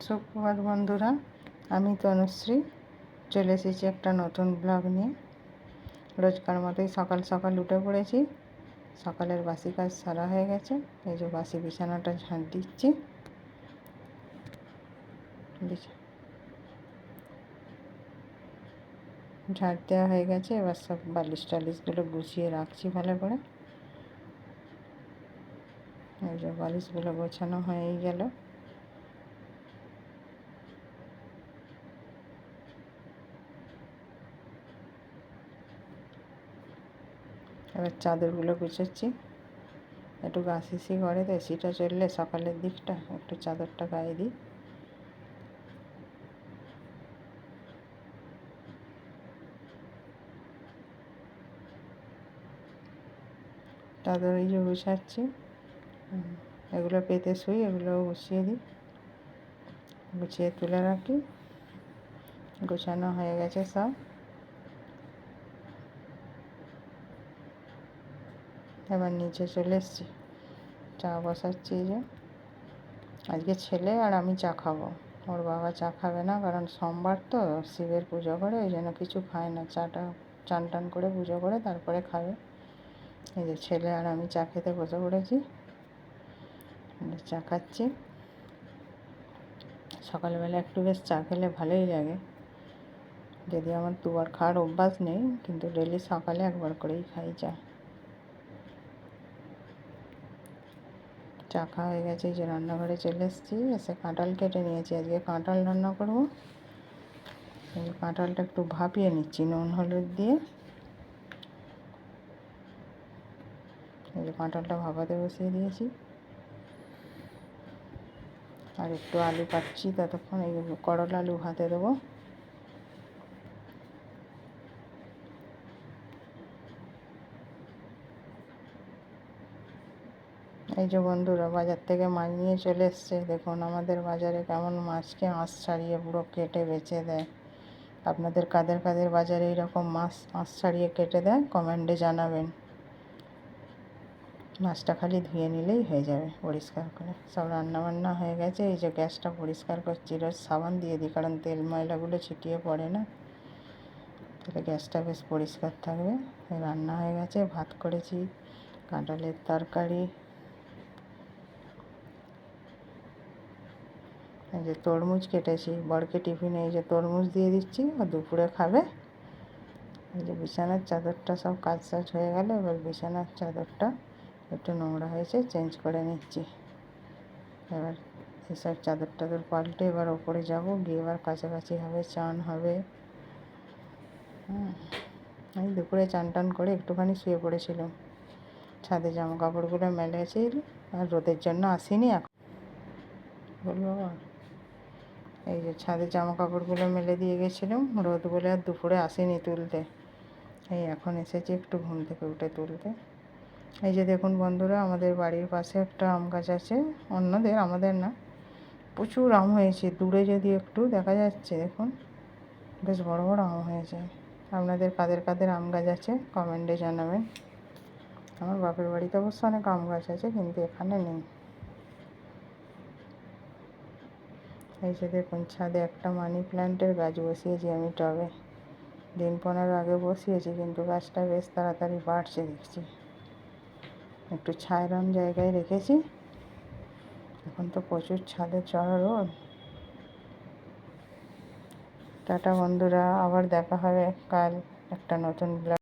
সুপ্রভাত বন্ধুরা, আমি তনুশ্রী চলে এসেছি একটা নতুন ব্লগ নিয়ে। রোজকার মতোই সকাল সকাল উঠে পড়েছি। সকালের বাসি কাজ সারা হয়ে গেছে। এই যে বাসি বিছানাটা ঝাঁট দিচ্ছি। ঝাঁট দেওয়া হয়ে গেছে, এবার সব বালিশ টালিশগুলো গুছিয়ে রাখছি ভালো করে। এই যে বালিশগুলো গোছানো হয়েই গেল। এবার চাদরগুলো গুছাচ্ছি। একটু গা শিশি করে তো, এসিটা চললে সকালের দিকটা একটু চাদরটা গায়ে দিই। চাদর এই যে গুছাচ্ছি, এগুলো পেতে শুই, এগুলো গুছিয়ে দিই, গুছিয়ে তুলে রাখি। গোছানো হয়ে গেছে সব। এবার নিচে চলে এসেছি, চা বসাচ্ছি। যে আজকে ছেলে আর আমি চা খাবো, ওর বাবা চা খাবে না, কারণ সোমবার তো শিবের পুজো করে, ওই জন্য কিছু খায় না। চাটা চান টান করে পুজো করে তারপরে খাবে। এই যে ছেলে আর আমি চা খেতে বসে পড়েছি, চা খাচ্ছি। সকালবেলা একটু বেশ চা খেলে ভালোই লাগে, যদি আমার দুবার খাওয়ার অভ্যাস নেই, কিন্তু ডেলি সকালে একবার করেই খাই চা। চা খাওয়া হয়ে গেছে, যে রান্নাঘরে চলে এসেছি। এসে কাঁঠাল কেটে নিয়েছি, আজকে কাঁঠাল রান্না করবো। এই কাঁঠালটা একটু ভাপিয়ে নিচ্ছি নুন হলুদ দিয়ে। এই যে কাঁঠালটা ভাপাতে বসিয়ে দিয়েছি, আর একটু আলু কাটছি ততক্ষণ। এই করলা আলু ভাতে দেবো। এই যে বন্ধুরা বাজার থেকে মাছ নিয়ে চলে এসছে। দেখুন আমাদের বাজারে কেমন মাছকে আঁশ ছাড়িয়ে পুরো কেটে বেচে দেয়। আপনাদের কাদের কাদের বাজারে এইরকম মাছ আঁশ ছাড়িয়ে কেটে দেয়, কমেন্টে জানাবেন। মাছটা খালি ধুয়ে নিলেই হয়ে যাবে পরিষ্কার করে। সব রান্নাবান্না হয়ে গেছে। এই যে গ্যাসটা পরিষ্কার করছি, রোজ সাবান দিয়ে দিই, কারণ তেল ময়লাগুলো ছিটিয়ে পড়ে না, তাহলে গ্যাসটা বেশ পরিষ্কার থাকবে। রান্না হয়ে গেছে, ভাত করেছি, কাঁঠালের তরকারি। এই যে তরমুজ কেটেছি, বরকে টিফিনে এই যে তরমুজ দিয়ে দিচ্ছি, ও দুপুরে খাবে। এই যে বিছানার চাদরটা সব কাজ হয়ে গেল। এবার বিছানার চাদরটা একটু নোংরা হয়েছে, চেঞ্জ করে নিচ্ছি। এবার এইসব চাদর টাদর পাল্টে এবার ওপরে যাব, গিয়ে এবার কাছাকাছি হবে, চান হবে। আমি দুপুরে চান টান করে একটুখানি শুয়ে পড়েছিলাম। ছাদে জামা কাপড়গুলো মেলেছি, আর রোদের জন্য আসিনি এখন বলবো। এই যে ছাদে জামা কাপড়গুলো মেলে দিয়ে গেছিলাম রোদ বলে, আর দুপুরে আসিনি তুলতে। এই এখন এসেছি একটু ঘুম থেকে উঠে তুলতে। এই যে দেখুন বন্ধুরা, আমাদের বাড়ির পাশে একটা আম গাছ আছে, অন্যদের, আমাদের না। প্রচুর আম হয়েছে, দূরে যদি একটু দেখা যাচ্ছে, দেখুন বেশ বড় বড় আম হয়েছে। আপনাদের কাদের কাদের আম গাছ আছে কমেন্টে জানাবেন। আমার বাপের বাড়িতে অবশ্য অনেক আম গাছ আছে, কিন্তু এখানে নেই। এই যে দেখুন ছাদে একটা মানি প্ল্যান্টের গাছ বসিয়েছি আমি টবে। দিন 15 আগে বসিয়েছি, কিন্তু গাছটা বেশ তাড়াতাড়ি বাড়ছে দেখছি। একটু ছায়ারাম জায়গায় রেখেছি, এখন তো প্রচুর ছাদে চড়া রোদ। টাটা বন্ধুরা, আবার দেখা হবে কাল একটা নতুন ব্লগ।